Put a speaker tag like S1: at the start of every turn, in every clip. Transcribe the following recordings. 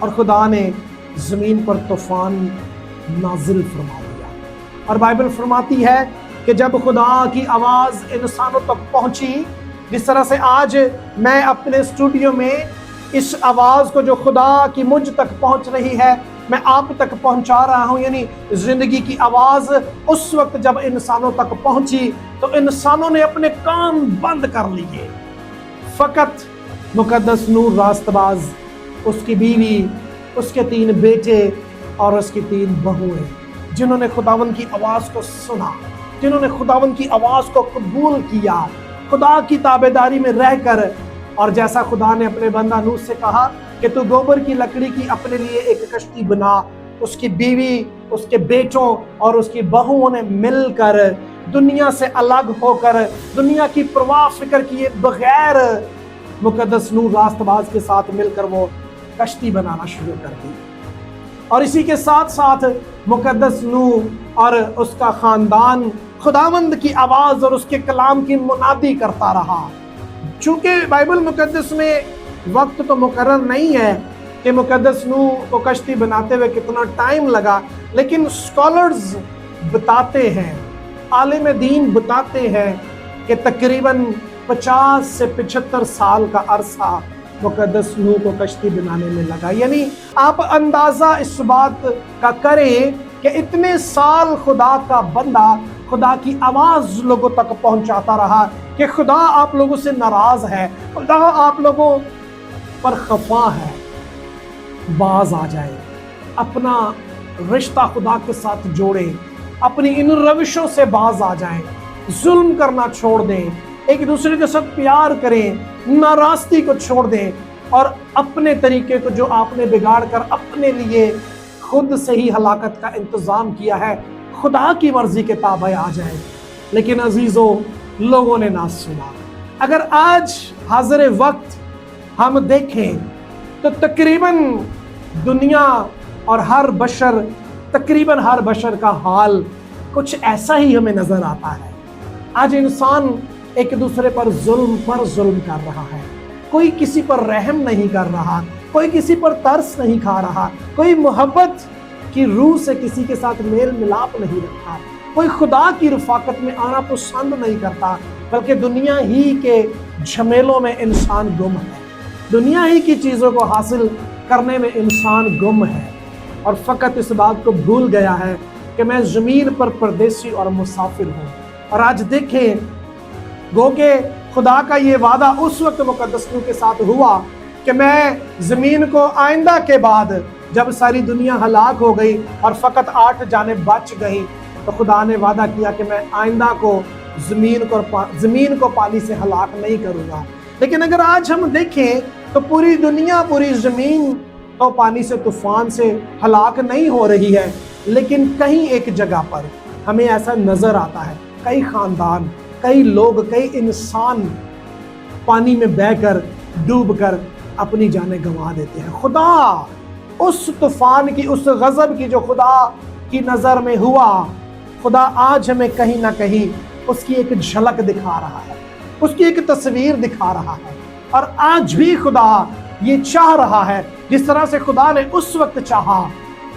S1: اور خدا نے زمین پر طوفان نازل فرما دیا۔ اور بائبل فرماتی ہے کہ جب خدا کی آواز انسانوں تک پہنچی، جس طرح سے آج میں اپنے اسٹوڈیو میں اس آواز کو جو خدا کی مجھ تک پہنچ رہی ہے میں آپ تک پہنچا رہا ہوں، یعنی زندگی کی آواز اس وقت جب انسانوں تک پہنچی تو انسانوں نے اپنے کان بند کر لیے۔ فقط مقدس نور راست باز، اس کی بیوی، اس کے 3 بیٹے اور اس کی 3 بہویں، جنہوں نے خداوند کی آواز کو سنا، جنہوں نے خداوند کی آواز کو قبول کیا، خدا کی تابعداری میں رہ کر، اور جیسا خدا نے اپنے بندہ نوح سے کہا کہ تو گوبر کی لکڑی کی اپنے لیے ایک کشتی بنا، اس کی بیوی، اس کے بیٹوں اور اس کی بہوؤں نے مل کر دنیا سے الگ ہو کر دنیا کی پرواہ فکر کیے بغیر مقدس نوح راست باز کے ساتھ مل کر وہ کشتی بنانا شروع کر دی۔ اور اسی کے ساتھ ساتھ مقدس نوح اور اس کا خاندان خداوند کی آواز اور اس کے کلام کی منادی کرتا رہا۔ چونکہ بائبل مقدس میں وقت تو مقرر نہیں ہے کہ مقدس نوح کو کشتی بناتے ہوئے کتنا ٹائم لگا، لیکن اسکالرز بتاتے ہیں، عالم دین بتاتے ہیں کہ تقریباً 50 سے 75 سال کا عرصہ مقدس نوح کو کشتی بنانے میں لگا۔ یعنی آپ اندازہ اس بات کا کریں کہ اتنے سال خدا کا بندہ خدا کی آواز لوگوں تک پہنچاتا رہا کہ خدا آپ لوگوں سے ناراض ہے، خدا آپ لوگوں پر خفا ہے، باز آ جائے، اپنا رشتہ خدا کے ساتھ جوڑے، اپنی ان روشوں سے باز آ جائیں، ظلم کرنا چھوڑ دیں، ایک دوسرے کے ساتھ پیار کریں، ناراستی کو چھوڑ دیں، اور اپنے طریقے کو جو آپ نے بگاڑ کر اپنے لیے خود سے ہی ہلاکت کا انتظام کیا ہے، خدا کی مرضی کے تابع آ جائیں۔ لیکن عزیزو، لوگوں نے نہ سنا۔ اگر آج حاضر وقت ہم دیکھیں تو تقریباً دنیا اور تقریباً ہر بشر کا حال کچھ ایسا ہی ہمیں نظر آتا ہے۔ آج انسان ایک دوسرے پر ظلم کر رہا ہے، کوئی کسی پر رحم نہیں کر رہا، کوئی کسی پر ترس نہیں کھا رہا، کوئی محبت کی روح سے کسی کے ساتھ میل ملاپ نہیں رکھتا، کوئی خدا کی رفاقت میں آنا پسند نہیں کرتا، بلکہ دنیا ہی کے جھمیلوں میں انسان گم ہے، دنیا ہی کی چیزوں کو حاصل کرنے میں انسان گم ہے، اور فقط اس بات کو بھول گیا ہے کہ میں زمین پر پردیسی اور مسافر ہوں۔ اور آج دیکھیں، گو کہ خدا کا یہ وعدہ اس وقت مقدس نوح کے ساتھ ہوا کہ میں زمین کو آئندہ کے بعد جب ساری دنیا ہلاک ہو گئی اور فقط 8 جانیں بچ گئیں، تو خدا نے وعدہ کیا کہ میں آئندہ کو زمین کو پانی سے ہلاک نہیں کروں گا۔ لیکن اگر آج ہم دیکھیں تو پوری دنیا، پوری زمین تو پانی سے، طوفان سے ہلاک نہیں ہو رہی ہے، لیکن کہیں ایک جگہ پر ہمیں ایسا نظر آتا ہے، کئی خاندان، کئی لوگ، کئی انسان پانی میں بہہ کر، ڈوب کر اپنی جانیں گنوا دیتے ہیں۔ خدا اس طوفان کی، اس غضب کی جو خدا کی نظر میں ہوا، خدا آج ہمیں کہیں نہ کہیں اس کی ایک جھلک دکھا رہا ہے، اس کی ایک تصویر دکھا رہا ہے۔ اور آج بھی خدا یہ چاہ رہا ہے، جس طرح سے خدا نے اس وقت چاہا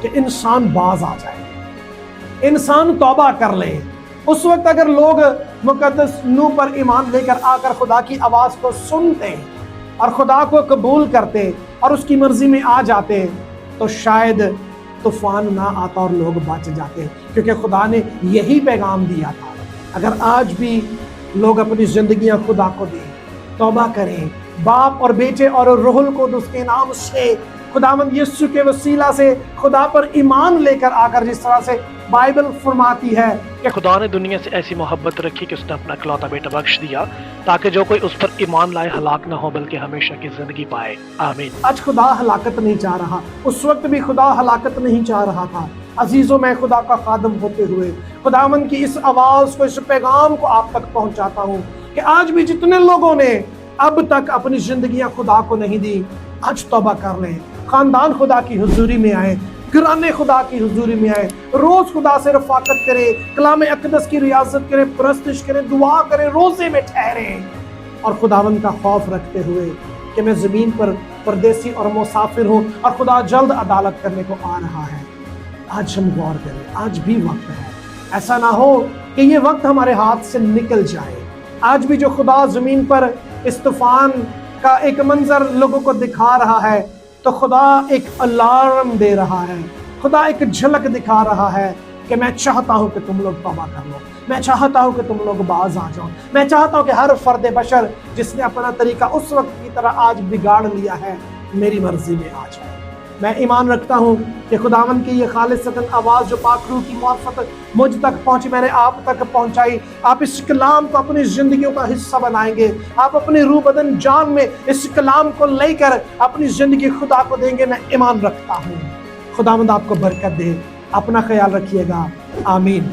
S1: کہ انسان باز آ جائے، انسان توبہ کر لے۔ اس وقت اگر لوگ مقدس نوح پر ایمان لے کر آ کر خدا کی آواز کو سنتے اور خدا کو قبول کرتے اور اس کی مرضی میں آ جاتے، تو شاید طوفان نہ آتا اور لوگ بچ جاتے، کیونکہ خدا نے یہی پیغام دیا تھا۔ اگر آج بھی لوگ اپنی زندگیاں خدا کو دیں، توبہ کریں، باپ اور بیٹے اور روح القدس کے نام سے، خداوند یسوع کے وسیلہ سے خدا پر ایمان لے کر آ کر، جس طرح سے بائبل فرماتی ہے کہ
S2: خدا نے دنیا سے ایسی محبت رکھی کہ اس نے اپنا اکلوتا بیٹا بخش دیا تاکہ جو کوئی اس پر ایمان لائے ہلاک نہ ہو بلکہ ہمیشہ کی زندگی پائے۔ آمین۔
S1: آج خدا ہلاکت نہیں چاہ رہا، اس وقت بھی خدا ہلاکت نہیں چاہ رہا تھا۔ عزیزوں، میں خدا کا خادم ہوتے ہوئے خداوند کی اس آواز کو، اس پیغام کو آپ تک پہنچاتا ہوں کہ آج بھی جتنے لوگوں نے اب تک اپنی زندگیاں خدا کو نہیں دی، آج توبہ کر لیں، خاندان خدا کی حضوری میں آئے، گھرانے خدا کی حضوری میں آئے، روز خدا سے رفاقت کرے، کلام اقدس کی ریاضت کرے، پرستش کرے، دعا کرے، روزے میں ٹھہرے، اور خداوند کا خوف رکھتے ہوئے کہ میں زمین پر پردیسی اور مسافر ہوں اور خدا جلد عدالت کرنے کو آ رہا ہے۔ آج ہم غور کریں، آج بھی وقت ہے، ایسا نہ ہو کہ یہ وقت ہمارے ہاتھ سے نکل جائے۔ آج بھی جو خدا زمین پر اس طوفان کا ایک منظر لوگوں کو دکھا رہا ہے، تو خدا ایک الارم دے رہا ہے، خدا ایک جھلک دکھا رہا ہے کہ میں چاہتا ہوں کہ تم لوگ توبہ کر لو، میں چاہتا ہوں کہ تم لوگ باز آ جاؤ، میں چاہتا ہوں کہ ہر فرد بشر جس نے اپنا طریقہ اس وقت کی طرح آج بگاڑ لیا ہے، میری مرضی میں آ جائے۔ میں ایمان رکھتا ہوں کہ خداوند کی یہ خالصتاً آواز جو پاک روح کی معرفت مجھ تک پہنچی، میں نے آپ تک پہنچائی، آپ اس کلام کو اپنی زندگیوں کا حصہ بنائیں گے، آپ اپنی روح بدن جان میں اس کلام کو لے کر اپنی زندگی خدا کو دیں گے۔ میں ایمان رکھتا ہوں۔ خداوند آپ کو برکت دے، اپنا خیال رکھیے گا، آمین۔